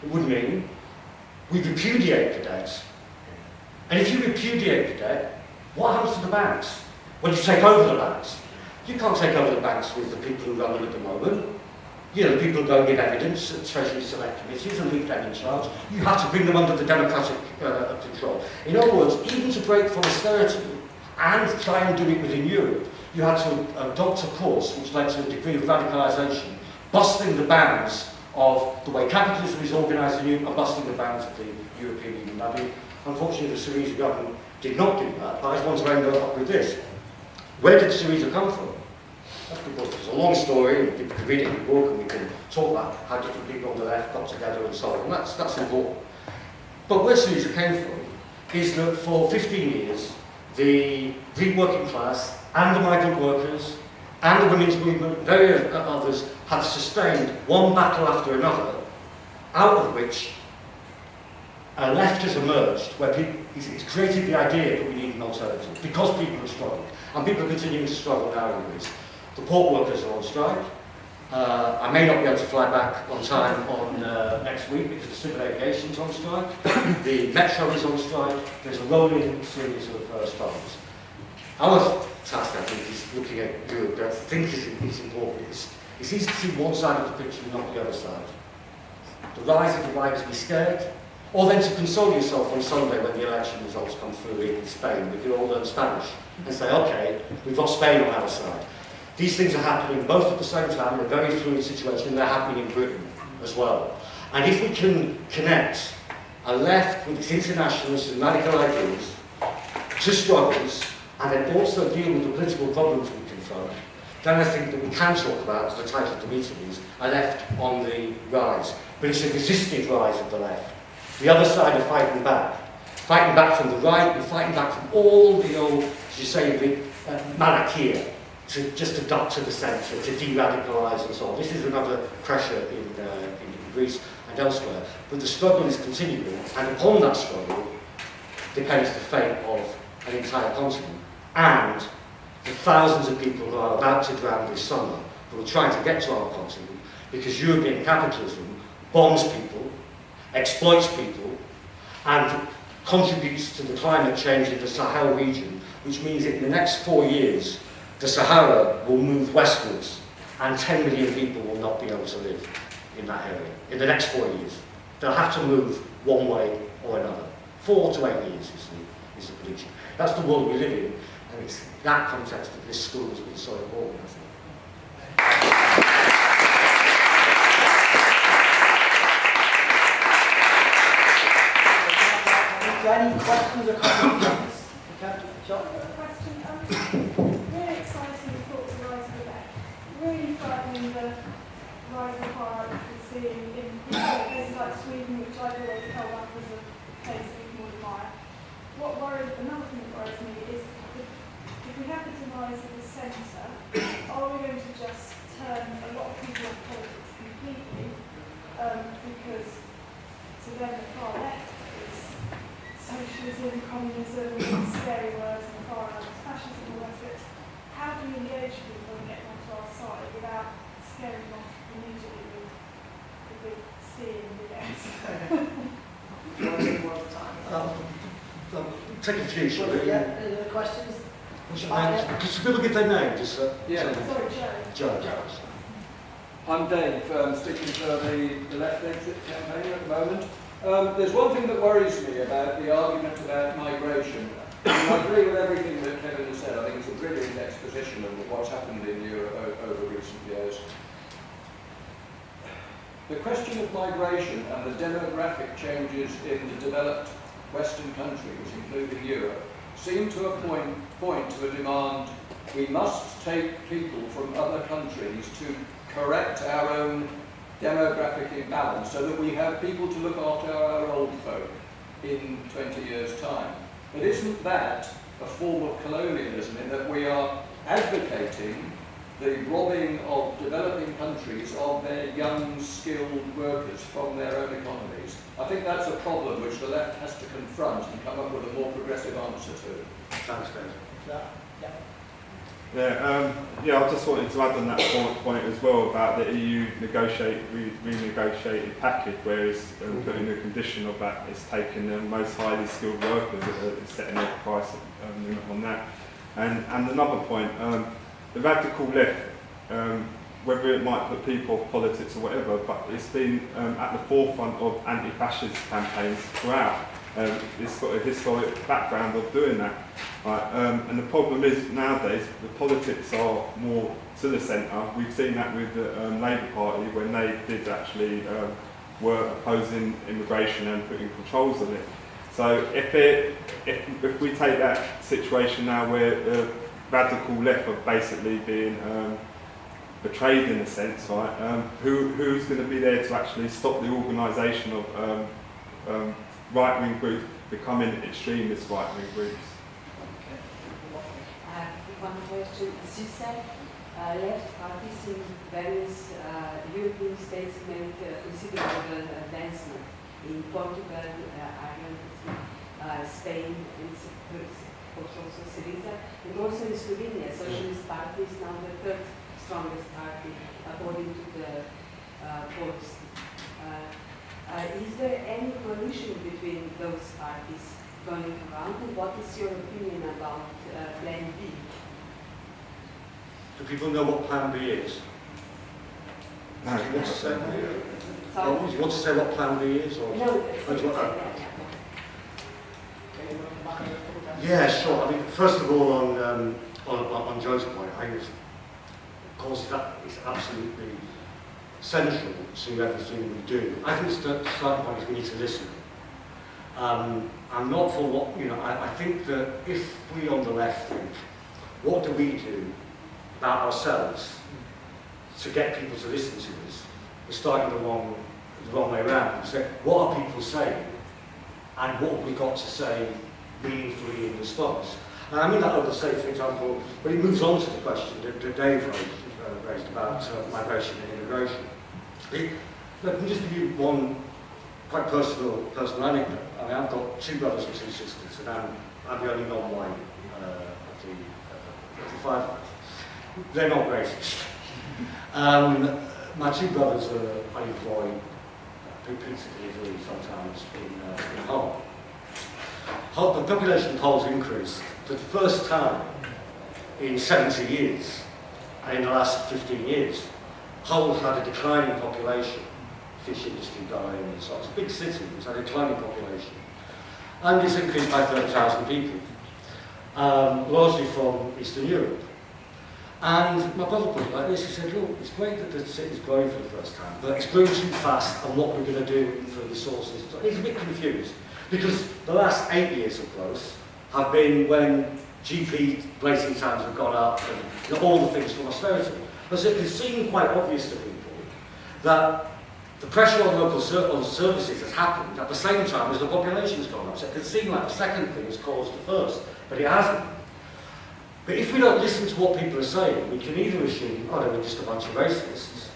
It would mean we repudiate the debt. And if you repudiate the debt, what happens to the banks? When you take over the banks, you can't take over the banks with the people who run them at the moment. You know, the people who don't give evidence at Treasury Select Committees and leave them in charge. You have to bring them under the democratic control. In other words, even to break from austerity and try and do it within Europe, you had to adopt a course which led to a degree of radicalisation, busting the bounds of the way capitalism is organised in Europe and busting the bounds of the European Union. Now, unfortunately, the Syriza government did not do that, but I just want to end up with this. Where did Syriza come from? That's because it's a long story, and people can read it in the book, and we can talk about how different people on the left got together and so on, and that's important. But where Syriza came from is that for 15 years, the Greek working class and the migrant workers and the women's movement, various others, have sustained one battle after another, out of which a left has emerged, where it's created the idea that we need an alternative, because people have struggled, and people are continuing to struggle now in Greece. The port workers are on strike. I may not be able to fly back on time on next week because the civil aviation is on strike. The metro is on strike. There's a rolling series of strikes. Our task, I think, is looking at Europe. I think is important. It's easy to see one side of the picture and not the other side. The rise of the right to be scared, or then to console yourself on Sunday when the election results come through in Spain. We can all learn Spanish and say, okay, we've got Spain on our side. These things are happening both at the same time in a very fluid situation, and they're happening in Britain as well. And if we can connect a left with its internationalist and radical ideas to struggles, and then also deal with the political problems we confront, then I think that we can talk about, as the title of the meeting is, a left on the rise. But it's a resisted rise of the left. The other side are fighting back from the right, and fighting back from all the old, as you say, the Malakia, to just adopt to the centre, to de-radicalise and so on. This is another pressure in Greece and elsewhere. But the struggle is continuing, and upon that struggle depends the fate of an entire continent, and the thousands of people who are about to drown this summer, who are trying to get to our continent, because European capitalism bombs people, exploits people, and contributes to the climate change in the Sahel region, which means that in the next 4 years, the Sahara will move westwards, and 10 million people will not be able to live in that area in the next 4 years. They'll have to move one way or another. 4 to 8 years is the prediction. That's the world we live in, and it's that context that this school has been so important, I think. Is there any questions or comments? John? Really exciting thoughts of rise of the left. Really frightening the rise of far out we're seeing in places like Sweden, which I've always held up as a place we can all admire. Another thing that worries me is that if we have the demise of the centre, are we going to just turn a lot of people off politics completely? Because to them the far left is socialism, communism, scary words, and the far right is fascism, all that bit. How do we engage people and get them onto our side without scaring them off immediately with the big C and big S? Take a few, shall we? Yeah, any other questions? What's your name? Could people give their name? Just, Yeah. Sorry, Joe. Joe. I'm Dave, sticking to the left exit campaign at the moment. There's one thing that worries me about the argument about migration. I agree with everything that Kevin has said. I think it's a brilliant exposition of what's happened in Europe over recent years. The question of migration and the demographic changes in the developed Western countries, including Europe, seem to point to a demand we must take people from other countries to correct our own demographic imbalance so that we have people to look after our old folk in 20 years' time. But isn't that a form of colonialism in that we are advocating the robbing of developing countries of their young, skilled workers from their own economies? I think that's a problem which the left has to confront and come up with a more progressive answer to. Thanks, Dave. Yeah. Yeah, I just wanted to add on that point as well about the EU renegotiated package, where it's putting a condition of that it's taking the most highly skilled workers, setting a price limit on that. And another point, the radical left, whether it might put people off politics or whatever, but it's been at the forefront of anti-fascist campaigns throughout. It's got a historic background of doing that. And the problem is nowadays the politics are more to the centre. We've seen that with the Labour Party when they did actually were opposing immigration and putting controls on it. So if we take that situation now where the radical left are basically being betrayed in a sense, right? Who's going to be there to actually stop the organisation of right-wing groups becoming extremist right-wing groups? One question. As you said, left parties in various European states made considerable advancement. In Portugal, Ireland, Spain, and also Syriza, and also in Slovenia, Socialist Party is now the third strongest party according to the polls. Is there any coalition between those parties going around? And what is your opinion about Plan B? Do people know what Plan B is? Do you want to say? Do you want to say what Plan B is? Or No. Yeah, sure. I mean, first of all, on Joe's point, I think, of course, that is absolutely central to everything we do. I think the starting point is we need to listen. I'm not for what, I think that if we on the left think, what do we do about ourselves to get people to listen to us? We're starting the wrong way around. So what are people saying? And what have we got to say meaningfully in response? And I mean that over, say, for example, but it moves on to the question that Dave raised about migration and immigration. Let me just give you one quite personal anecdote. I mean, I've got 2 brothers and 2 sisters, and I'm the only non-white of the 5 of us. They're not racist. My 2 brothers are unemployed, pizza delivery sometimes in Hull. The population polls increased for the first time in 70 years, and in the last 15 years. Hull had a declining population, fish industry dying and so on. It's a big city, it's had a declining population. And it's increased by 30,000 people, largely from Eastern Europe. And my brother put it like this, he said, look, it's great that the city's growing for the first time, but it's growing too fast, and what we're going to do for resources. He's a bit confused, because the last 8 years of growth have been when GP waiting times have gone up, and all the things from austerity. But it seemed quite obvious to people that the pressure on local services has happened at the same time as the population's gone up. So it could seem like the second thing has caused the first, but it hasn't. But if we don't listen to what people are saying, we can either assume, oh, they're just a bunch of racists,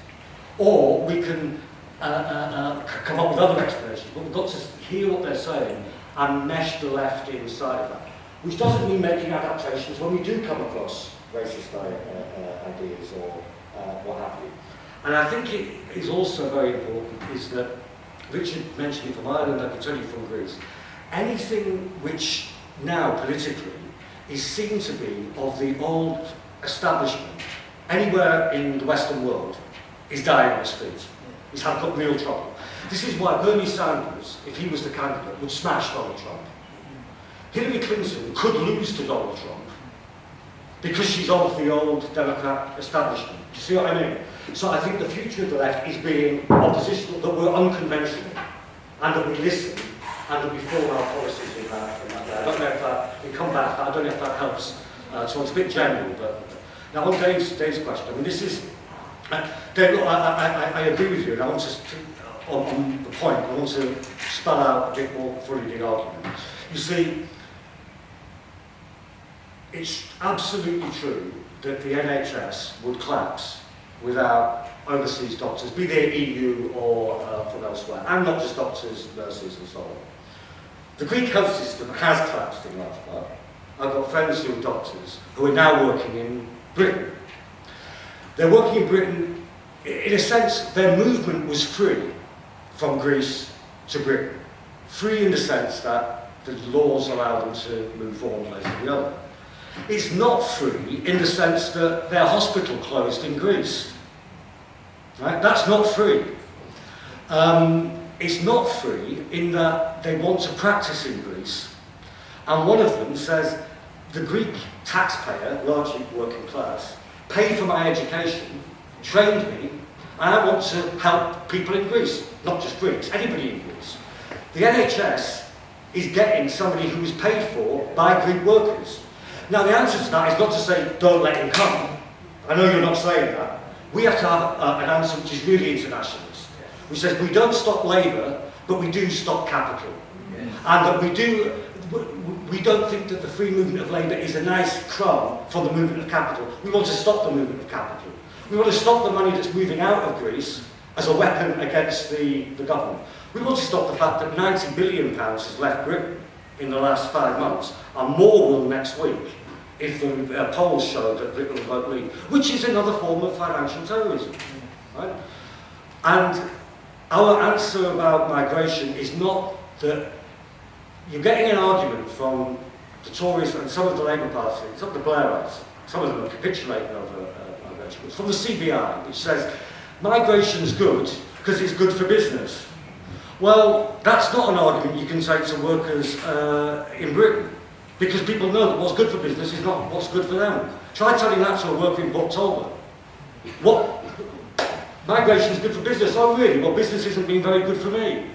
or we can come up with other explanations. But we've got to hear what they're saying and mesh the left inside of that. Which doesn't mean making adaptations when we do come across racist ideas or what have you. And I think it is also very important is that, Richard mentioned it from Ireland, I can tell you from Greece, anything which now politically is seen to be of the old establishment anywhere in the Western world is dying on the street. It's got real trouble. This is why Bernie Sanders, if he was the candidate, would smash Donald Trump. Hillary Clinton could lose to Donald Trump because she's of the old Democrat establishment. Do you see what I mean? So I think the future of the left is being oppositional, that we're unconventional, and that we listen, and that we form our policies in that way. I don't know if that, we come back, I don't know if that helps. So it's a bit general, but now on Dave's question, I mean this is, Dave, look, I agree with you, and I want to, on the point, I want to spell out a bit more fully the argument. You see, it's absolutely true that the NHS would collapse without overseas doctors, be they EU or from elsewhere, and not just doctors, nurses and so on. The Greek health system has collapsed in large part. I've got friends who are doctors who are now working in Britain. They're working in Britain, in a sense, their movement was free from Greece to Britain. Free in the sense that the laws allow them to move from one place to the other. It's not free in the sense that their hospital closed in Greece. Right? That's not free. It's not free in that they want to practice in Greece. And one of them says, the Greek taxpayer, largely working class, paid for my education, trained me, and I want to help people in Greece, not just Greeks, anybody in Greece. The NHS is getting somebody who is paid for by Greek workers. Now the answer to that is not to say, don't let him come. I know you're not saying that. We have to have an answer which is really internationalist, which says we don't stop labour, but we do stop capital. Yes. And that we don't think that the free movement of labour is a nice crumb for the movement of capital. We want to stop the movement of capital. We want to stop the money that's moving out of Greece as a weapon against the government. We want to stop the fact that £90 billion has left Britain in the last 5 months, and more will next week if the polls show that Britain won't leave, which is another form of financial terrorism. Right? And our answer about migration is not that you're getting an argument from the Tories and some of the Labour Party, some of the Blairites, some of them are capitulating over migration, but from the CBI, which says migration's good because it's good for business. Well, that's not an argument you can say to workers in Britain, because people know that what's good for business is not what's good for them. Try telling that to a worker in October. What? Migration is good for business? Oh really? Well, business isn't being very good for me.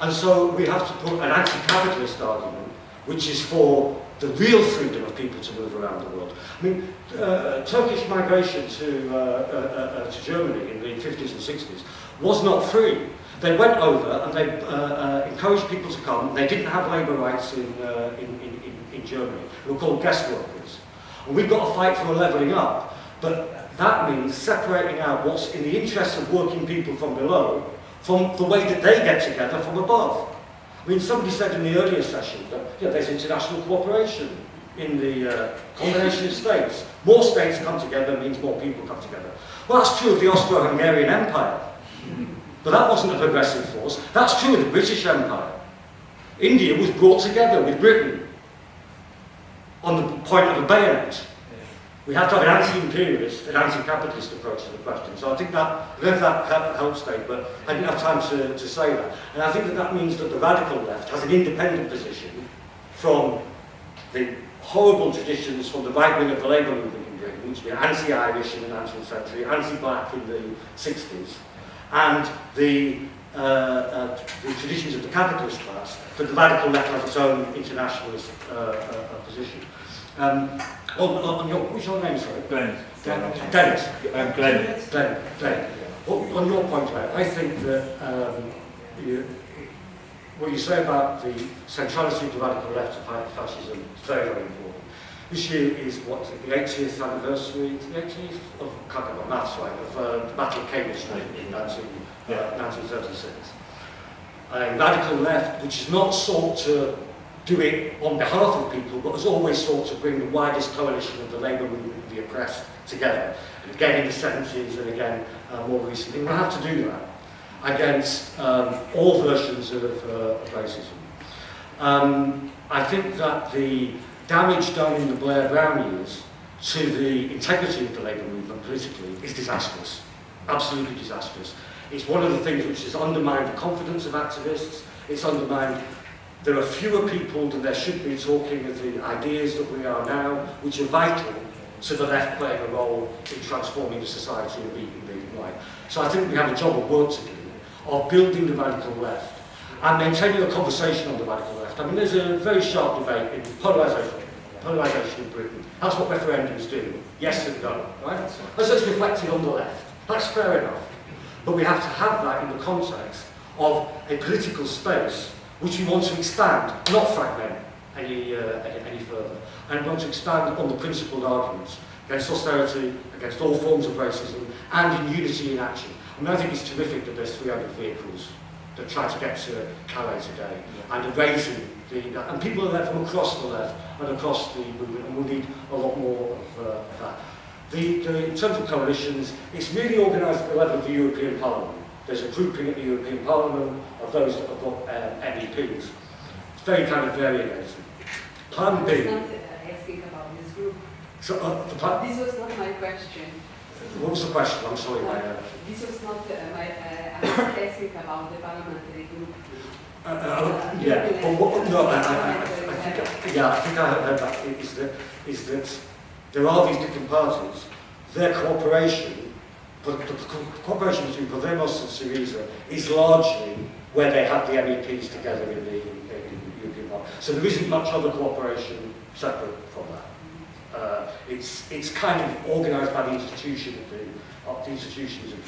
And so we have to put an anti-capitalist argument, which is for the real freedom of people to move around the world. I mean, Turkish migration to Germany in the 50s and 60s was not free. They went over and they encouraged people to come. They didn't have labour rights in Germany. They were called guest workers. And we've got to fight for a levelling up. But that means separating out what's in the interests of working people from below from the way that they get together from above. I mean, somebody said in the earlier session that there's international cooperation in the combination of states. More states come together means more people come together. Well, that's true of the Austro-Hungarian Empire. But that wasn't a progressive force. That's true of the British Empire. India was brought together with Britain on the point of a bayonet. We have to have an anti-imperialist, an anti-capitalist approach to the question. So I think that, I don't know if that helps, Dave, but I didn't have time to say that. And I think that that means that the radical left has an independent position from the horrible traditions from the right wing of the Labour movement in Britain, which were anti-Irish in the 19th century, anti-black in the 60s, and the traditions of the capitalist class, but the radical left has its own internationalist position. On your, what's your name, sorry? Glenn. Dennis. Glenn. Well, on your point, I think that what you say about the centrality of the radical left to fight fascism is very, very important. This year is, what is it, the 80th anniversary, the 80th? Oh, I can't get my maths right, of the Battle of Cambridge Street in 1936. A radical left, which has not sought to do it on behalf of people, but has always sought to bring the widest coalition of the labour movement and the oppressed together. And again in the 70s and again more recently. We'll have to do that against all versions of racism. I think that the damage done in the Blair-Brown years to the integrity of the labour movement politically is disastrous. Absolutely disastrous. It's one of the things which has undermined the confidence of activists. It's undermined. There are fewer people than there should be talking of the ideas that we are now, which are vital to the left playing a role in transforming the society and being right. So I think we have a job of work to do, of building the radical left and maintaining a conversation on the radical left. I mean, there's a very sharp debate in polarisation in Britain. That's what referendums do, yes and no, right? As it's reflected on the left. That's fair enough. But we have to have that in the context of a political space which we want to expand, not fragment any further, and want to expand on the principled arguments against austerity, against all forms of racism, and in unity in action. I mean, I think it's terrific that there's 300 vehicles that try to get to Calais today, and raising and people are there from across the left and across the movement, and we'll need a lot more of that. In terms of coalitions, it's really organised at the level of the European Parliament. There's a grouping at the European Parliament of those that have got MEPs. It's very kind of variegated. Plan B. I was not asking about this group. So, This was not my question. what was the question? I'm sorry, This was not I was asking about the parliamentary group. yeah, but what, no, I think I heard that is that there are these different parties. Their cooperation, but the cooperation between Podemos and Syriza is largely where they have the MEPs together in the European Parliament. So there isn't much other cooperation separate from that. It's kind of organised by the institution of the institutions of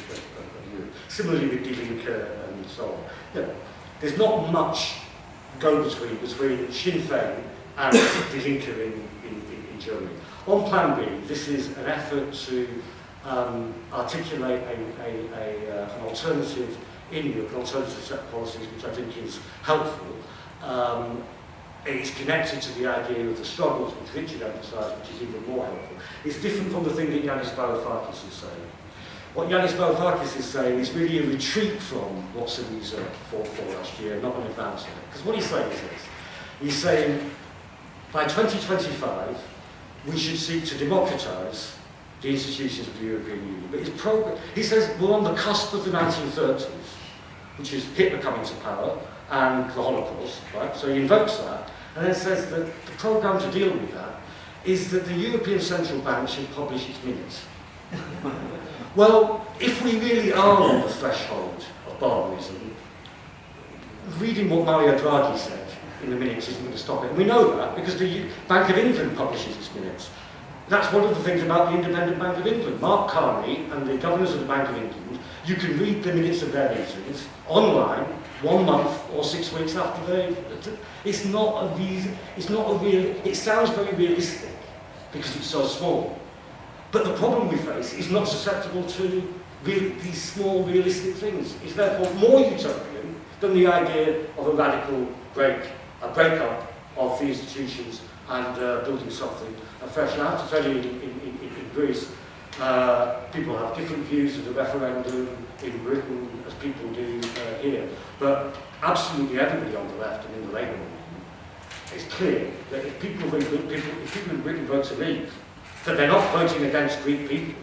Europe. Similarly with Die Linke and so on. Yeah. There's not much go-between between Sinn Féin and Die Linke in Germany. On Plan B, this is an effort to articulate an alternative in Europe, an alternative set of policies which I think is helpful. It's connected to the idea of the struggles which Richard emphasised, which is even more helpful. It's different from the thing that Yanis Varoufakis is saying. What Yanis Varoufakis is saying is really a retreat from what Syriza fought for last year, not an advance on it. Because what he's saying is this. He's saying, by 2025, we should seek to democratise the institutions of the European Union. But he says we're on the cusp of the 1930s, which is Hitler coming to power and the Holocaust, right? So he invokes that, and then says that the programme to deal with that is that the European Central Bank should publish its minutes. Well, if we really are on the threshold of barbarism, reading what Mario Draghi said in the minutes isn't going to stop it. And we know that because the Bank of England publishes its minutes. That's one of the things about the Independent Bank of England. Mark Carney and the governors of the Bank of England, you can read the minutes of their meetings online 1 month or 6 weeks after they... It's not a real... It sounds very realistic because it's so small. But the problem we face is not susceptible to these small, realistic things. It's therefore more utopian than the idea of a radical breakup of the institutions and building something afresh. And I have to tell you, in Greece, people have different views of the referendum in Britain as people do here. But absolutely everybody on the left and in the Labour movement, it's clear that if people in Britain vote to leave, that they're not voting against Greek people,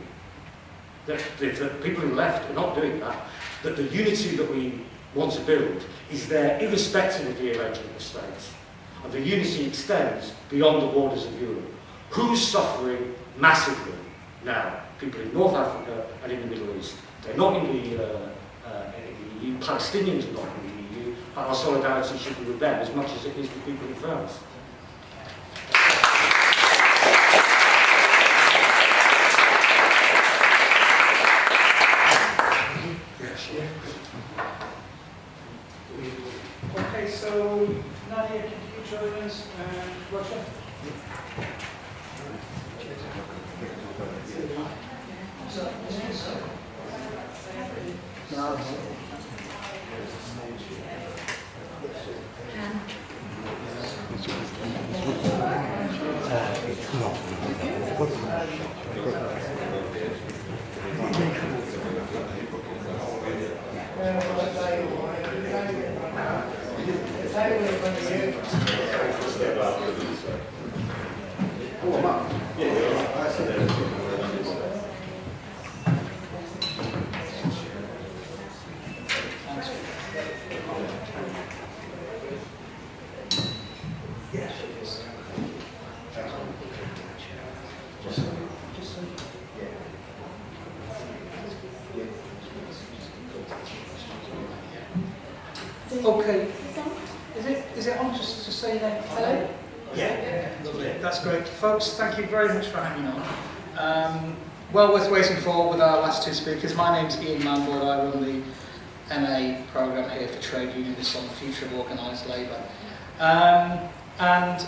that the people who left are not doing that, that the unity that we want to build is there irrespective of the arrangement of states. And the unity extends beyond the borders of Europe. Who's suffering massively now? People in North Africa and in the Middle East. They're not in the EU. Palestinians are not in the EU. But our solidarity should be with them as much as it is with people in France. Okay, so Nadia, can you join us and Roger? Okay. Is it on just to say that? Hello? Yeah. Lovely. That's great. Folks, thank you very much for hanging on. Well worth waiting for with our last two speakers. My name's Ian Manwood. I run the MA programme here for Trade Unionists on the Future of Organised Labour. And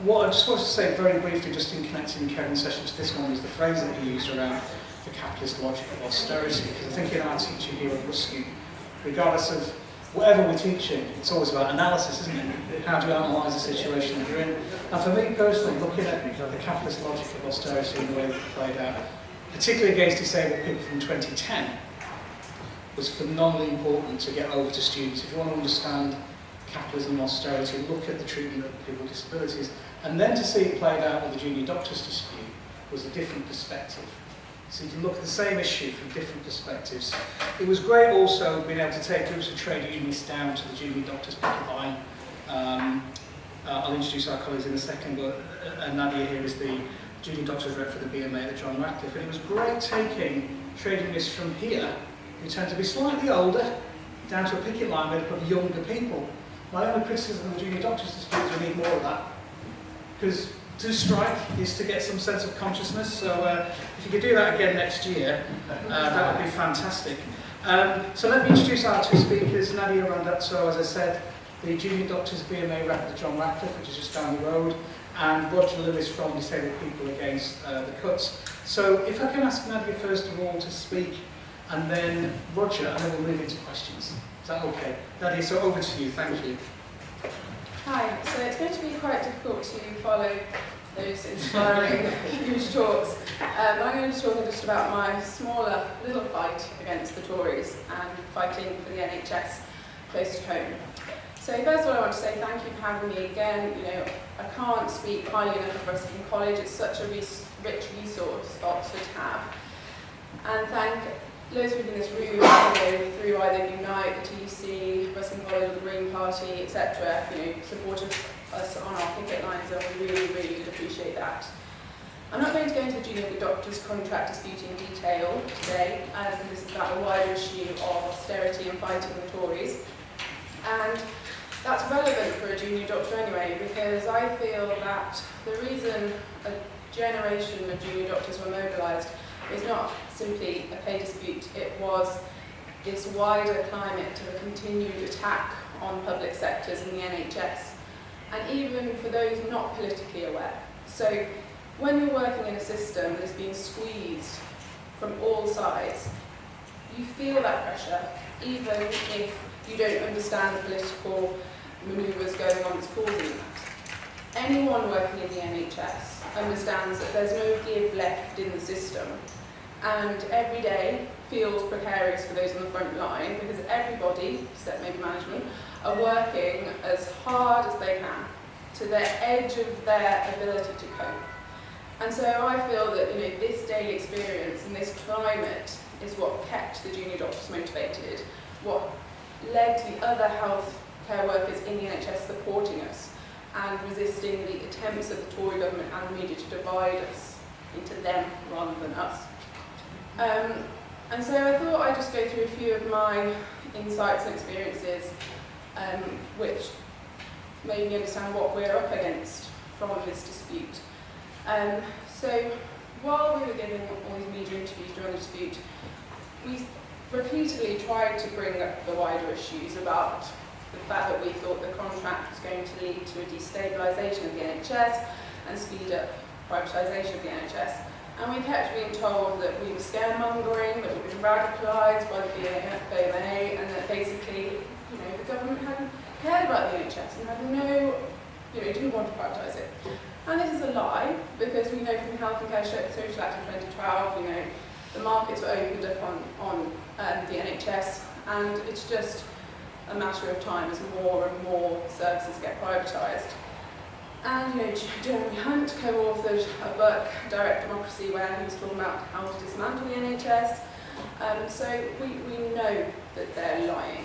what I just wanted to say very briefly, just in connecting Kevin's session to this one, was the phrase that he used around the capitalist logic of austerity. Because I think in our teaching here at Ruskin, regardless of whatever we're teaching, it's always about analysis, isn't it? How do you analyse the situation that you're in? And for me personally, looking at the capitalist logic of austerity and the way it's played out, particularly against disabled people from 2010, was phenomenally important to get over to students. If you want to understand capitalism and austerity, look at the treatment of people with disabilities. And then to see it played out with the junior doctors dispute was a different perspective. So you can look at the same issue from different perspectives. It was great also being able to take groups of trade unionists down to the junior doctors picket line. I'll introduce our colleagues in a second, but Nadia here is the junior doctors rep for the BMA at John Radcliffe. And it was great taking trade unionists from here, who tend to be slightly older, down to a picket line made up of younger people. My only criticism of the junior doctors dispute is we need more of that. Because to strike is to get some sense of consciousness, so if you could do that again next year, that would be fantastic. So let me introduce our two speakers. Nadia Randazzo, as I said, the Junior Doctors BMA rep at the John Radcliffe, which is just down the road, and Roger Lewis from Disabled People Against the Cuts. So if I can ask Nadia first of all to speak, and then Roger, and then we'll move into questions. Is that okay? Nadia, so over to you, thank you. Hi, so it's going to be quite difficult to follow those inspiring, huge talks. I'm going to talk just about my smaller little fight against the Tories and fighting for the NHS close to home. So first of all, I want to say thank you for having me again. You know, I can't speak highly enough of Ruskin College. It's such a rich resource Oxford have. And thank loads of people in this room, you know, through either Unite, the TUC, Ruskin College, or the Green Party, etc., you know, supported us on our picket lines, and we really, really did appreciate that. I'm not going to go into the junior doctors' contract dispute in detail today, as this is about the wider issue of austerity and fighting the Tories. And that's relevant for a junior doctor anyway, because I feel that the reason a generation of junior doctors were mobilised is not simply a pay dispute, it was this wider climate of a continued attack on public sectors in the NHS, and even for those not politically aware. So when you're working in a system that is being squeezed from all sides, you feel that pressure, even if you don't understand the political manoeuvres going on that's causing that. Anyone working in the NHS understands that there's no give left in the system, and every day feels precarious for those on the front line, because everybody, except maybe management, are working as hard as they can to the edge of their ability to cope. And so I feel that, you know, this daily experience and this climate is what kept the junior doctors motivated, what led to the other healthcare workers in the NHS supporting us and resisting the attempts of the Tory government and the media to divide us into them rather than us. And so I thought I'd just go through a few of my insights and experiences which made me understand what we're up against from this dispute. So while we were giving all these media interviews during the dispute, we repeatedly tried to bring up the wider issues about the fact that we thought the contract was going to lead to a destabilisation of the NHS and speed up privatisation of the NHS. And we kept being told that we were scaremongering, that we'd been radicalised by the BMA, and that basically, you know, the government hadn't cared about the NHS and had no, you know, didn't want to privatise it. And this is a lie, because we know from the Health and Care Social Act of 2012, you know, the markets were opened up on the NHS, and it's just a matter of time as more and more services get privatised. And, you know, Jeremy Hunt co-authored a book, Direct Democracy, where he was talking about how to dismantle the NHS. So we know that they're lying.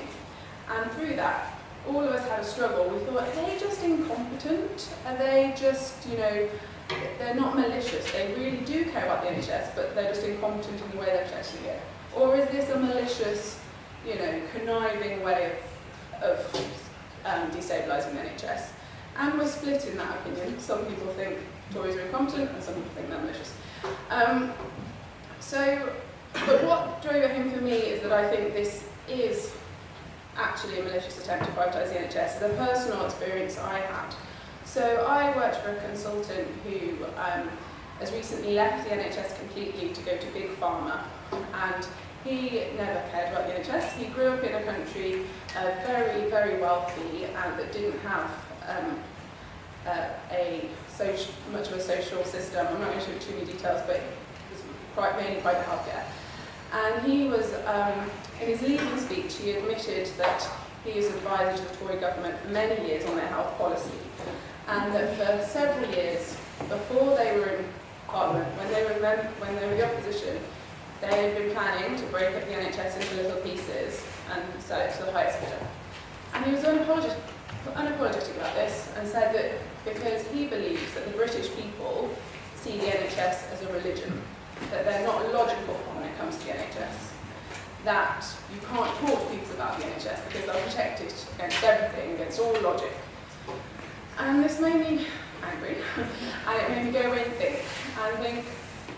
And through that, all of us had a struggle. We thought, are they just incompetent? Are they just, you know, they're not malicious. They really do care about the NHS, but they're just incompetent in the way they're protecting it. Or is this a malicious, you know, conniving way of destabilising the NHS? And we're split in that opinion. Some people think Tories are incompetent, and some people think they're malicious. But what drove it home for me is that I think this is actually a malicious attempt to privatise the NHS. It's a personal experience I had. So I worked for a consultant who has recently left the NHS completely to go to Big Pharma, and he never cared about the NHS. He grew up in a country very, very wealthy and that didn't have much of a social system. I'm not going to show too many details, but it was mainly private healthcare. And he was, in his leaving speech, he admitted that he was advisor to the Tory government for many years on their health policy, and that for several years, before they were in Parliament, when they were the opposition, they had been planning to break up the NHS into little pieces and sell it to the highest bidder. And he was unapologetic about this and said that because he believes that the British people see the NHS as a religion, that they're not logical when it comes to the NHS, that you can't talk to people about the NHS because they'll protect it against everything, against all logic. And this made me angry, and it made me go away and think,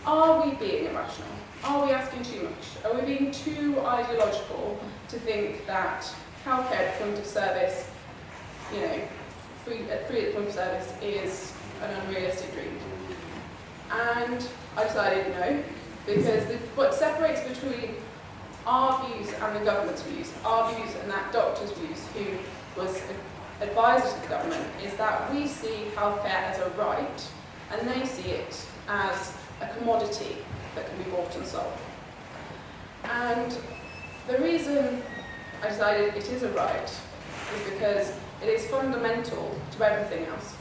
are we being irrational? Are we asking too much? Are we being too ideological to think that healthcare at the point of service, free at the point of service is an unrealistic dream? And I decided no, because what separates between our views and the government's views, our views and that doctor's views, who was advisor to the government, is that we see healthcare as a right, and they see it as a commodity that can be bought and sold. And the reason I decided it is a right is because it is fundamental to everything else.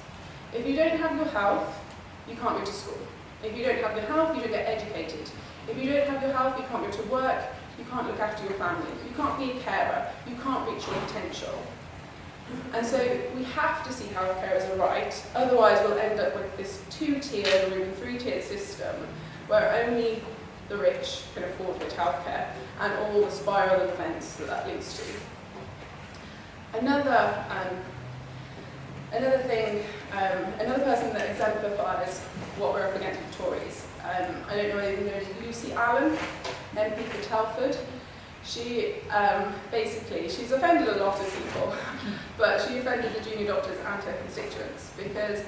If you don't have your health, you can't go to school. If you don't have your health, you don't get educated. If you don't have your health, you can't go to work, you can't look after your family, you can't be a carer, you can't reach your potential. And so we have to see healthcare as a right, otherwise we'll end up with this two-tiered or even three-tiered system where only the rich can afford good healthcare and all the spiral of events that leads to. Another person that exemplifies what we're up against with Tories, I don't know whether you know Lucy Allen, MP for Telford. She she's offended a lot of people, but she offended the junior doctors and her constituents because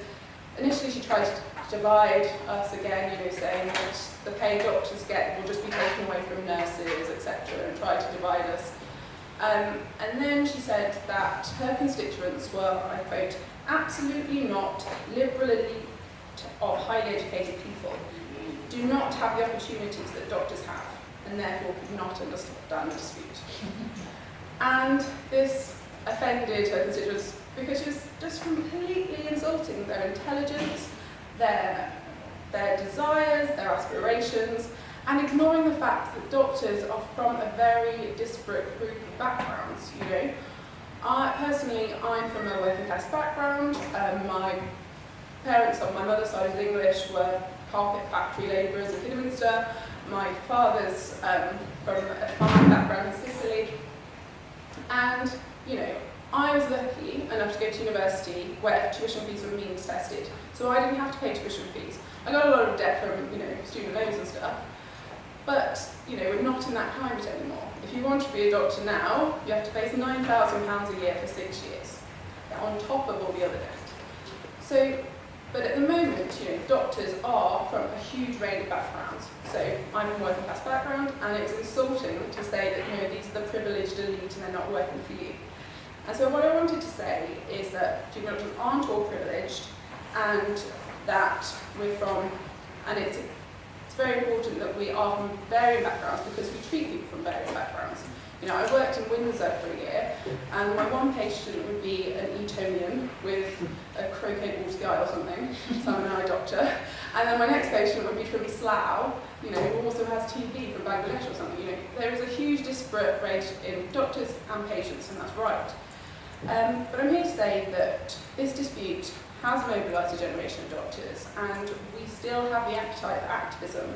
initially she tried to divide us again, saying that the pay doctors get will just be taken away from nurses, etc., and tried to divide us. And then she said that her constituents were, I quote, absolutely not liberal elite of highly educated people, do not have the opportunities that doctors have, and therefore could not understand the dispute. And this offended her constituents because she was just completely insulting their intelligence, their desires, their aspirations, and ignoring the fact that doctors are from a very disparate group of backgrounds. Personally, I'm from a working class background. My parents on my mother's side of English were carpet factory labourers in Kidderminster. My father's from a farming background in Sicily. And, I was lucky enough to go to university where tuition fees were means tested. So I didn't have to pay tuition fees. I got a lot of debt from, student loans and stuff. But, we're not in that climate anymore. If you want to be a doctor now, you have to face £9,000 a year for 6 years, on top of all the other debt. So, but at the moment, doctors are from a huge range of backgrounds. So I'm from a working class background, and it's insulting to say that, these are the privileged elite and they're not working for you. And so what I wanted to say is that junior doctors aren't all privileged, and that we're from, and it's very important that we are from varying backgrounds because we treat people from varying backgrounds. I worked in Windsor for a year, and my one patient would be an Etonian with a croquet ball to the eye or something, so I'm an eye doctor. And then my next patient would be from Slough, who also has TB from Bangladesh or something. There is a huge disparate rate in doctors and patients, and that's right. But I'm here to say that this dispute has mobilised a generation of doctors, and we still have the appetite for activism.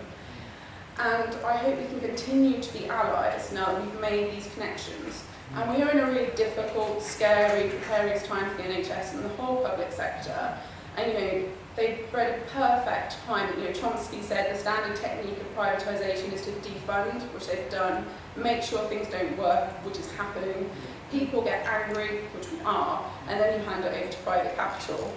And I hope we can continue to be allies now that we've made these connections. And we are in a really difficult, scary, precarious time for the NHS and the whole public sector. And they've bred a perfect climate. Chomsky said the standard technique of privatisation is to defund, which they've done, make sure things don't work, which is happening. People get angry, which we are, and then you hand it over to private capital.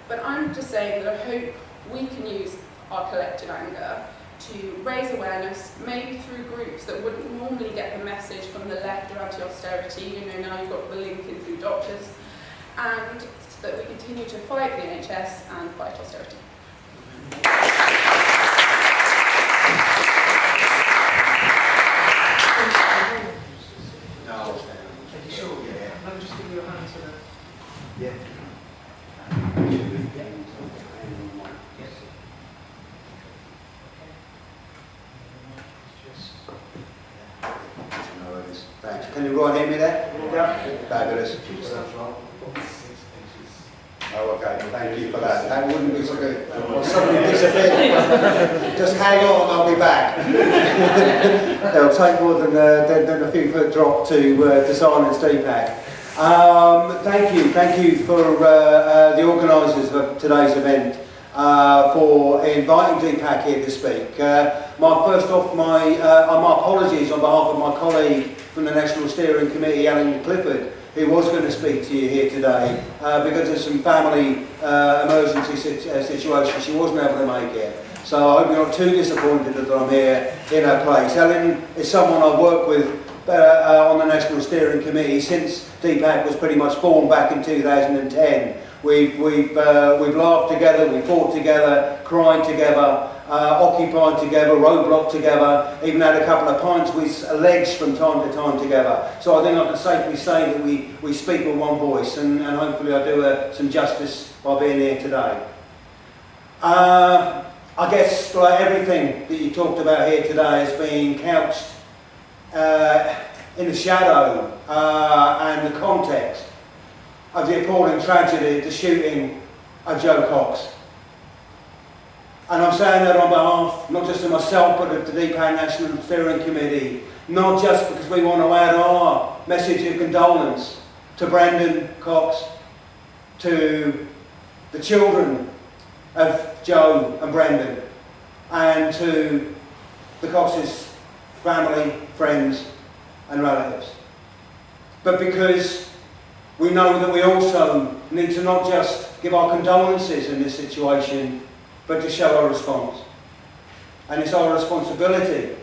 But I'm just saying that I hope we can use our collective anger to raise awareness, maybe through groups that wouldn't normally get the message from the left or anti-austerity. Now you've got the link in through doctors, and that we continue to fight the NHS and fight austerity. Yeah. Thanks. Can you hear me there? Yeah. Fabulous. Oh, okay. Thank you for that. That wouldn't be so good. Well, somebody disappeared. Just hang on, I'll be back. It'll take more than a few foot drop to silence Deepak. Thank you for the organisers of today's event for inviting Deepak here to speak. My apologies on behalf of my colleague from the National Steering Committee, Alan Clifford, who was going to speak to you here today because of some family emergency situation. She wasn't able to make it. So I hope you're not too disappointed that I'm here in her place. Ellen is someone I've worked with on the National Steering Committee since Deepak was pretty much formed back in 2010. We've laughed together, we fought together, cried together, occupied together, roadblocked together, even had a couple of pints with legs from time to time together. So I think I can safely say that we speak with one voice, and hopefully I do some justice by being here today. I guess like everything that you talked about here today is being couched in the shadow and the context of the appalling tragedy, the shooting of Joe Cox. And I'm saying that on behalf, not just of myself, but of the Deepak National Steering Committee, not just because we want to add our message of condolence to Brandon Cox, to the children of Joe and Brendan, and to the Cox's family, friends and relatives, but because we know that we also need to not just give our condolences in this situation, but to show our response. And it's our responsibility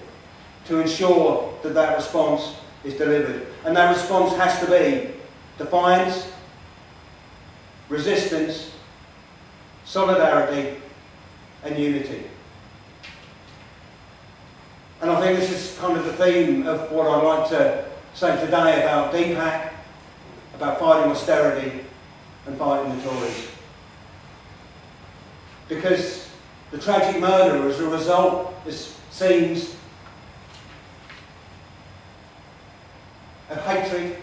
to ensure that that response is delivered. And that response has to be defiance, resistance, solidarity and unity. And I think this is kind of the theme of what I'd like to say today about Deepak, about fighting austerity and fighting the Tories. Because the tragic murder as a result, it seems, of hatred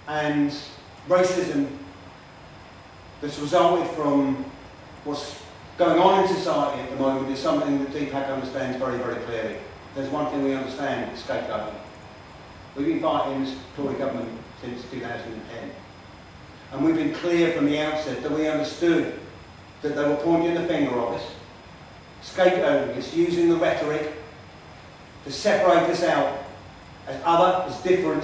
and racism that's resulted from what's going on in society at the moment is something that Deepak understands very, very clearly. There's one thing we understand, it's scapegoating. We've been fighting this Tory government since 2010. And we've been clear from the outset that we understood that they were pointing the finger at us, scapegoating us, using the rhetoric to separate us out as other, as different,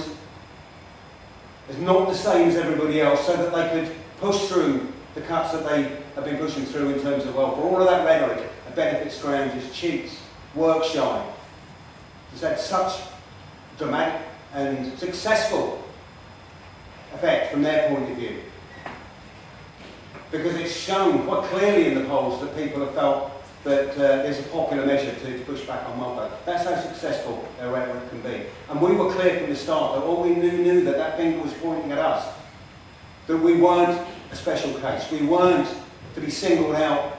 as not the same as everybody else, so that they could push through the cuts that they have been pushing through in terms of welfare. All of that rhetoric of benefit scroungers, cheats, work shy, has had such dramatic and successful effect from their point of view. Because it's shown quite clearly in the polls that people have felt that there's a popular measure to push back on welfare. That's how successful their rhetoric can be. And we were clear from the start that all we knew that that finger was pointing at us. That we weren't a special case. We weren't to be singled out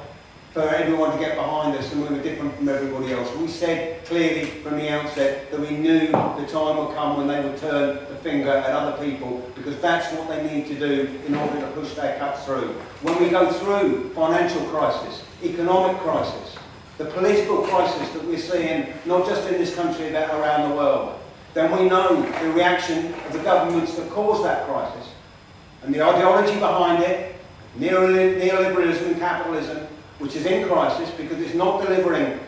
for everyone to get behind us and we were different from everybody else. We said clearly from the outset that we knew the time would come when they would turn the finger at other people because that's what they need to do in order to push their cuts through. When we go through financial crisis, economic crisis, the political crisis that we're seeing not just in this country but around the world, then we know the reaction of the governments that caused that crisis and the ideology behind it, neoliberalism and capitalism, which is in crisis because it's not delivering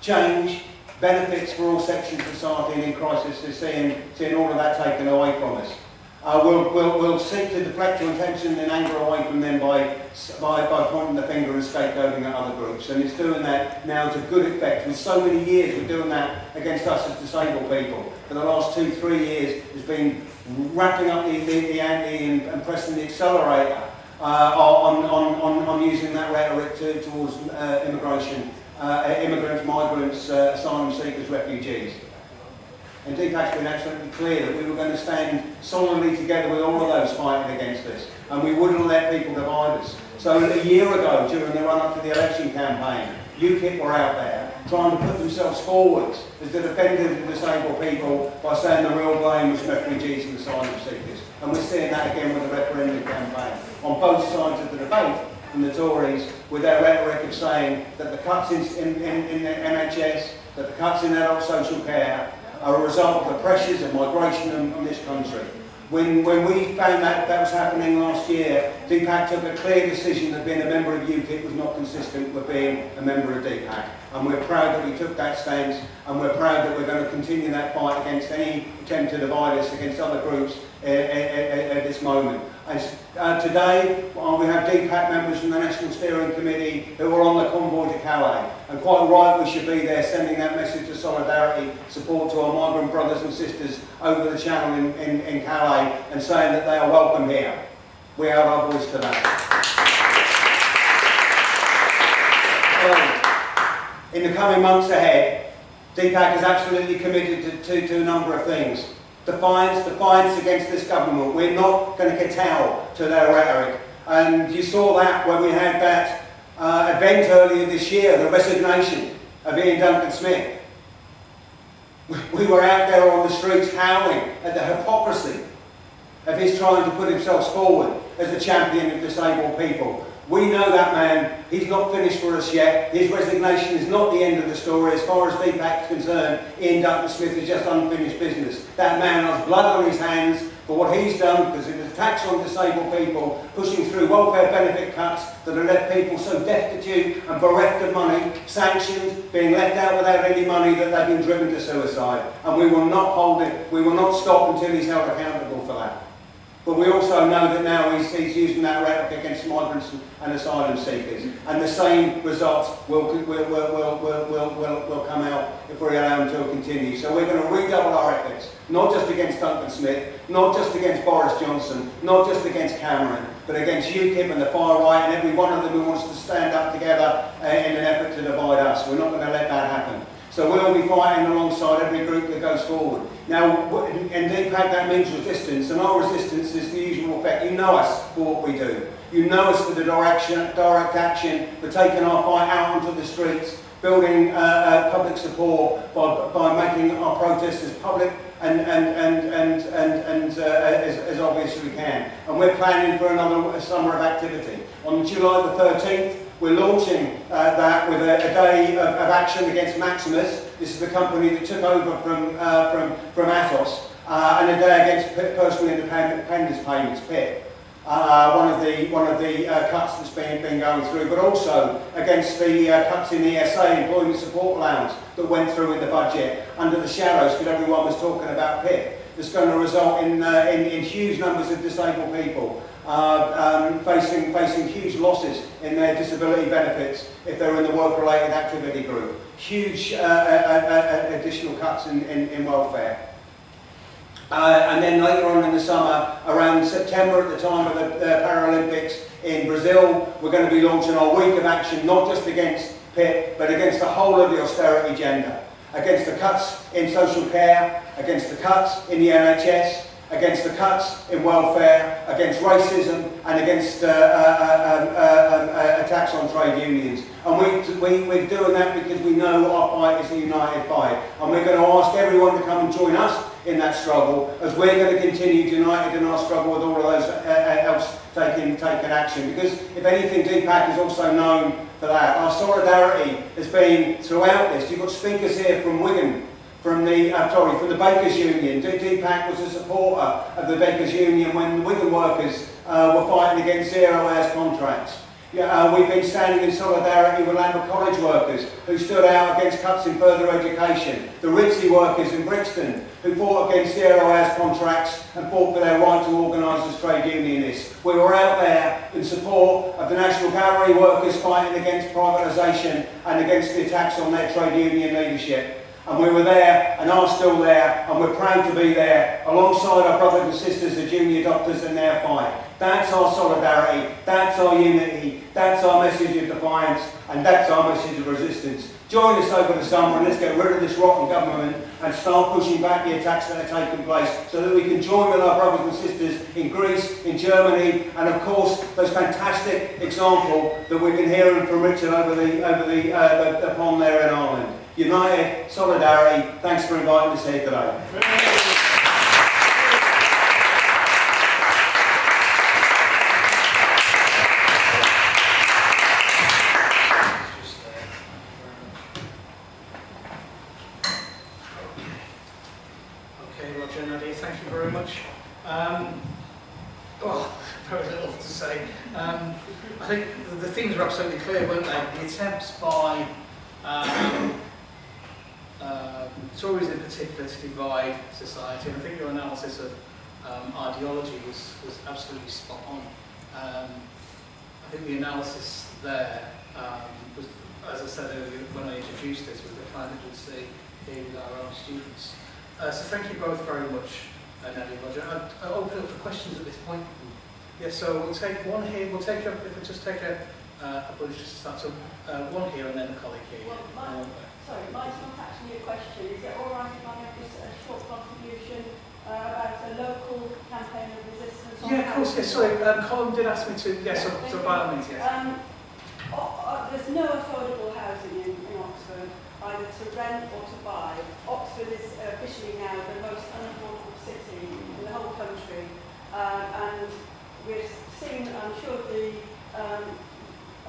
change, benefits for all sections of society, and in crisis is seeing all of that taken away from us. We'll seek to deflect your attention and anger away from them by pointing the finger and scapegoating at other groups. And it's doing that now to good effect. For so many years we're doing that against us as disabled people. For the last 2-3 years it's been wrapping up the ante and pressing the accelerator on using that rhetoric towards immigration, immigrants, migrants, asylum seekers, refugees. And DPAC's been absolutely clear that we were going to stand solidly together with all of those fighting against us, and we wouldn't let people divide us. So a year ago, during the run-up to the election campaign, UKIP were out there trying to put themselves forward as the defenders of the disabled people by saying the real blame was refugees and asylum seekers. And we're seeing that again with the referendum campaign. On both sides of the debate, from the Tories, with their rhetoric of saying that the cuts in the NHS, that the cuts in adult social care are a result of the pressures of migration on this country. When we found that was happening last year, DPAC took a clear decision that being a member of UKIP was not consistent with being a member of DPAC. And we're proud that we took that stance, and we're proud that we're going to continue that fight against any attempt to divide us against other groups at this moment. Today, we have DPAC members from the National Steering Committee who are on the convoy to Calais. And quite right, we should be there sending that message of solidarity, support to our migrant brothers and sisters over the channel in Calais, and saying that they are welcome here. We have our voice to that. In the coming months ahead, DPAC is absolutely committed to a number of things. Defiance against this government. We're not going to kowtow to their rhetoric. And you saw that when we had that event earlier this year, the resignation of Ian Duncan Smith. We were out there on the streets howling at the hypocrisy of his trying to put himself forward as a champion of disabled people. We know that man, he's not finished for us yet. His resignation is not the end of the story. As far as DPAC is concerned, Ian Duncan Smith is just unfinished business. That man has blood on his hands for what he's done, because it was attacks on disabled people, pushing through welfare benefit cuts that have left people so destitute and bereft of money, sanctions, being left out without any money that they've been driven to suicide. And we will not hold it, we will not stop until he's held accountable for that. But we also know that now he's using that rhetoric against migrants and asylum seekers, and the same results will come out if we allow him to continue. So we're going to redouble our efforts, not just against Duncan Smith, not just against Boris Johnson, not just against Cameron, but against UKIP and the far right and every one of them who wants to stand up together in an effort to divide us. We're not going to let that happen. So we'll be fighting alongside every group that goes forward. Now, in DPAC that means resistance, and our resistance is the usual effect. You know us for what we do. You know us for the direct action, for taking our fight out onto the streets, building public support by making our protests as public and as obvious as we can. And we're planning for another summer of activity. On July the 13th, we're launching that with a day of action against Maximus. This is the company that took over from Atos, and a day against personal independence payments, PIP. One of the cuts that's been going through, but also against the cuts in ESA, employment support allowance, that went through in the budget under the shadows because everyone was talking about PIP. That's going to result in huge numbers of disabled people facing huge losses in their disability benefits if they're in the work-related activity group. Huge additional cuts in welfare. And then later on in the summer, around September at the time of the Paralympics in Brazil, we're going to be launching our week of action, not just against PIP, but against the whole of the austerity agenda. Against the cuts in social care, against the cuts in the NHS, against the cuts in welfare, against racism, and against attacks on trade unions. And we're doing that because we know our fight is a united fight. And we're going to ask everyone to come and join us in that struggle, as we're going to continue united in our struggle with all of those else taking action. Because if anything, DPAC is also known for that. Our solidarity has been throughout this. You've got speakers here from Wigan, from the Bakers Union. DPAC was a supporter of the Bakers Union when the Wigan workers were fighting against 0 hours contracts. We've been standing in solidarity with Lambeth College workers who stood out against cuts in further education. The Ritzy workers in Brixton who fought against 0 hours contracts and fought for their right to organise as trade unionists. We were out there in support of the National Gallery workers fighting against privatisation and against the attacks on their trade union leadership. And we were there and are still there, and we're proud to be there alongside our brothers and sisters, the junior doctors, in their fight. That's our solidarity, that's our unity, that's our message of defiance, and that's our message of resistance Join us over the summer and let's get rid of this rotten government and start pushing back the attacks that are taking place so that we can join with our brothers and sisters in Greece, in Germany, and of course those fantastic example that we've been hearing from Richard over the pond there in Ireland. United, solidarity, thanks for inviting us here today. Thank you very much. Very little to say. I think the things were absolutely clear, weren't they? The attempts by Tories in particular to divide society, and I think your analysis of ideology was absolutely spot on. I think the analysis there was, as I said earlier when I introduced this, was the kind that we'll see here with our own students. So thank you both very much, Nelly and Roger. I'll open up for questions at this point. Yeah, so we'll take one here. We'll take if we just take a bunch to start. So one here and then a colleague here. Well, sorry, mine's not actually a question. Is it all right if I make this a short contribution about a local campaign of resistance? Yeah, of course. Yes. Sorry, Colin did ask me to. Yes, so by all means, yes. There's no affordable housing in Oxford, either to rent or to buy. Oxford is officially now the most unaffordable city in the whole country, and we're seeing, I'm sure the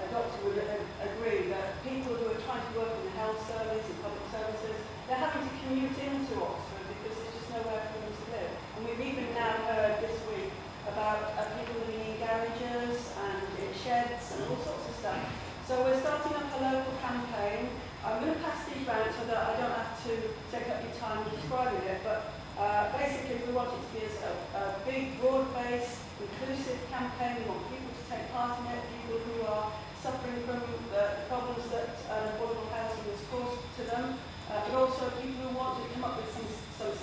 doctor would agree, that people who are trying to work in the health service and public services, they're having to commute into Oxford because there's just nowhere for them to live. And we've even now heard this week about people living in garages and in sheds and all sorts of stuff. So we're starting up a local campaign. I'm going to pass these round so that I don't have to take up your time describing it, but basically we want it to be a big, broad-based, inclusive campaign. We want people to take part in it, people who are suffering from the problems that affordable housing has caused to them, but also people who want to come up with some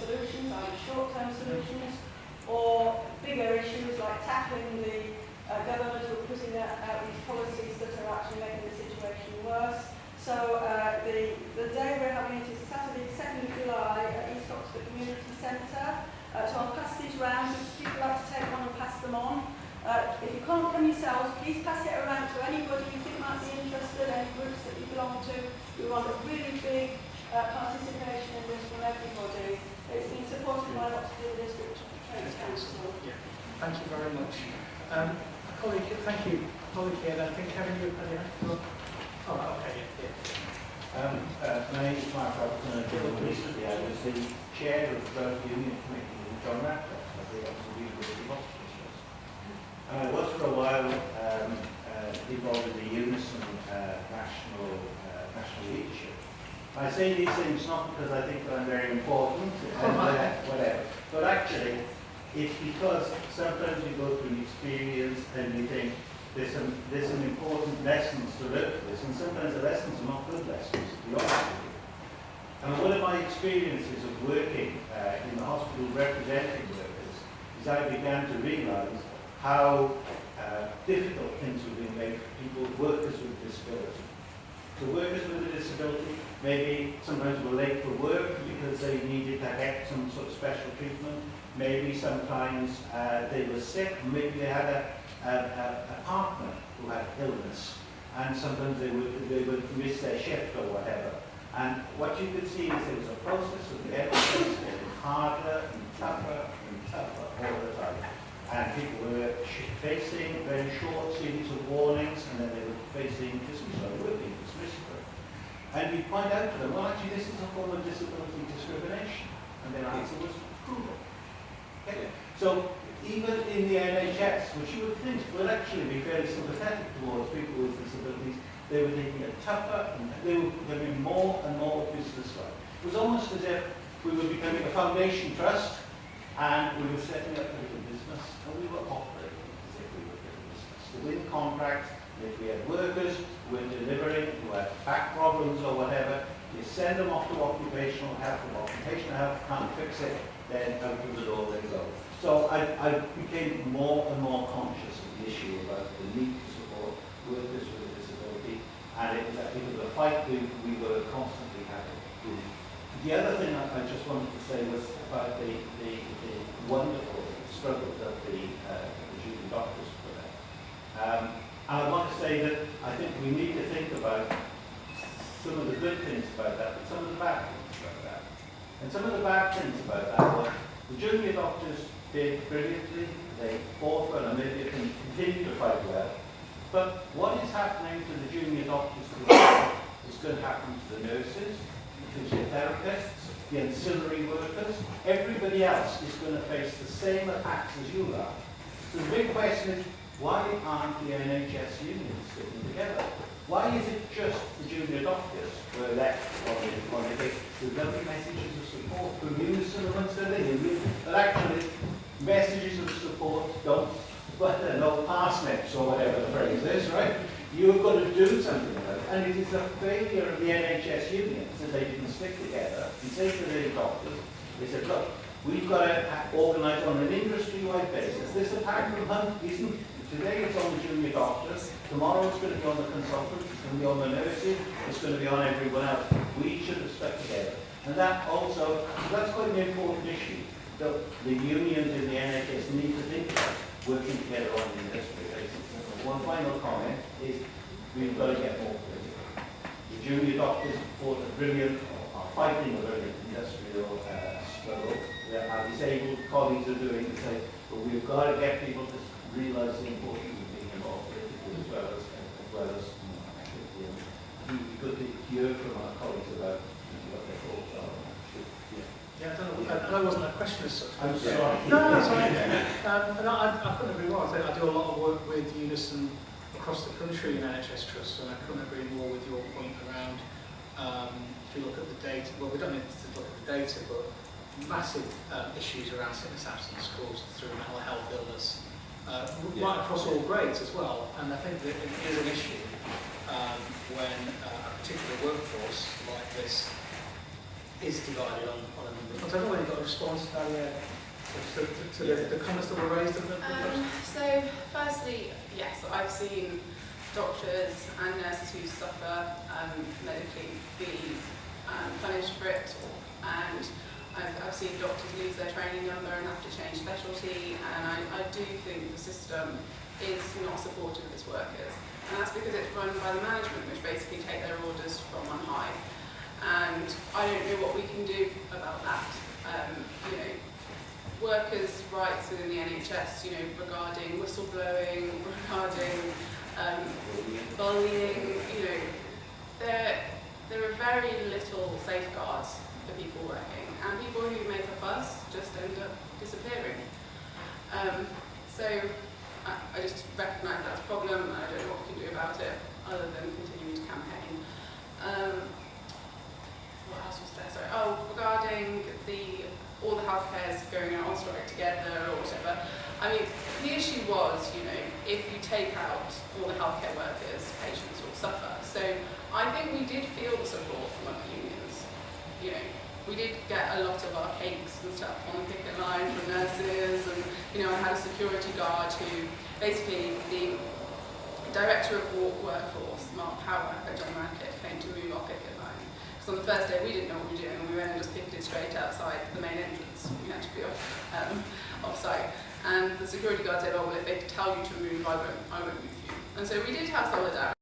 solutions, either short-term solutions or bigger issues like tackling the government who are putting out these policies that are actually making the situation worse. So the day we're having it is Saturday, 2nd of July at East Oxford Community Centre. So I'll pass these round. If people like to take one and pass them on. If you can't come yourselves, please pass it around to anybody you think might be interested, any groups that you belong to. We want a really big participation in this from everybody. It's been supported by Oxford District Trades Council. Yeah. Thank you very much. Colleague, thank you. Colleague here, then I think Kevin, you had your hand up. Oh, okay, yeah. My name is Mark Robertson, and recently I was the chair of the Union Committee with John Ratcliffe at the Oxford University Hospital Trust. And I was for a while involved in the Unison national leadership. I say these things not because I think that I'm very important and whatever, but actually it's because sometimes you go through an experience and you think there's some important lessons to learn from this, and sometimes the lessons are not good lessons, to be honest with you. And one of my experiences of working in the hospital representing workers is I began to realise how difficult things were being made for people, workers with disability. So workers with a disability maybe sometimes were late for work because they needed to get some sort of special treatment. Maybe sometimes they were sick, maybe they had a partner who had illness, and sometimes they would miss their shift or whatever. And what you could see is there was a process of getting harder and tougher all the time. And people were facing very short series of warnings, and then they were facing dismissal, working dismissal. And we point out to them, well, actually, this is a form of disability discrimination. And their answer was approval. Okay? So even in the NHS, which you would think would actually be fairly sympathetic towards people with disabilities, they were taking it tougher, and they were becoming more and more business-like. It was almost as if we were becoming a foundation trust, and we were setting up a little business, and we were operating as if we were doing business. To win contracts, if we had workers who were delivering, who had back problems or whatever, you send them off to occupational health. If occupational health can't fix it, then out of the door they go. So I became more and more conscious of the issue about the need to support workers with a disability, And it was a fight we were constantly having. The other thing I just wanted to say was about the wonderful struggle that the junior doctors put out. And I want to say that I think we need to think about some of the good things about that, but some of the bad things about that. And some of the bad things about that were the junior doctors did brilliantly, they fought well, and maybe they can continue to fight well. But what is happening to the junior doctors today is going to happen to the nurses, the physiotherapists, the ancillary workers. Everybody else is going to face the same attacks as you are. So the big question is, why aren't the NHS unions sitting together? Why is it just the junior doctors who are left on the day with lovely messages of support from unison amongst their living? But actually, messages of support don't, well, they're no parsnips or whatever the phrase is, right? You've got to do something about it. And it is a failure of the NHS unions that they didn't stick together and say to their doctors, they said, look, we've got to organise on an industry-wide basis. This attack from Hunt isn't, today it's on the junior doctors, tomorrow it's going to be on the consultants, it's going to be on the nurses, it's going to be on everyone else. We should have stuck together. And that also, that's quite an important issue that the unions in the NHS need to think about, working together on the industry basis. One final comment is we've got to get more political. The junior doctors fought a brilliant, are fighting a brilliant industrial struggle. Our disabled colleagues are doing the same, but we've got to get people to realise the importance of being involved politically as well as actively. I think we could hear from our colleagues about what their thoughts are. Yeah, that wasn't a question as such. I'm sorry. No, it's fine. And I couldn't agree more. I do a lot of work with Unison across the country in NHS trusts, and I couldn't agree more with your point around, if you look at the data, well, we don't need to look at the data, but massive issues around sickness absence caused through mental health illness, right across all grades as well. And I think that it is an issue when a particular workforce like this is divided on a number of. I don't know whether you've got a response to the comments that were raised. So, firstly, yes, I've seen doctors and nurses who suffer medically be punished for it, and I've seen doctors lose their training number and have to change specialty, and I do think the system is not supportive of its workers, and that's because it's run by the management, which basically take their orders from on high. And I don't know what we can do about that. You know, workers' rights within the NHS, you know, regarding whistleblowing, regarding bullying, you know, there are very little safeguards for people working, and people who make a fuss just end up disappearing. So I just recognise that's a problem, and I don't know what we can do about it other than continuing to campaign. What else was there? Sorry. Oh, regarding all the healthcare's going on strike together or whatever. I mean, the issue was, you know, if you take out all the healthcare workers, patients will suffer. So I think we did feel the support from other unions. You know, we did get a lot of our cakes and stuff on the picket line from nurses, and you know, I had a security guard who basically the director of workforce, Mark Power at John Rackett, came to move our picket line. On the first day, we didn't know what we were doing, and we went and just picketed straight outside the main entrance. We had to be off-site. And the security guard said, oh, well, if they tell you to move, I won't move you. And so we did have solidarity.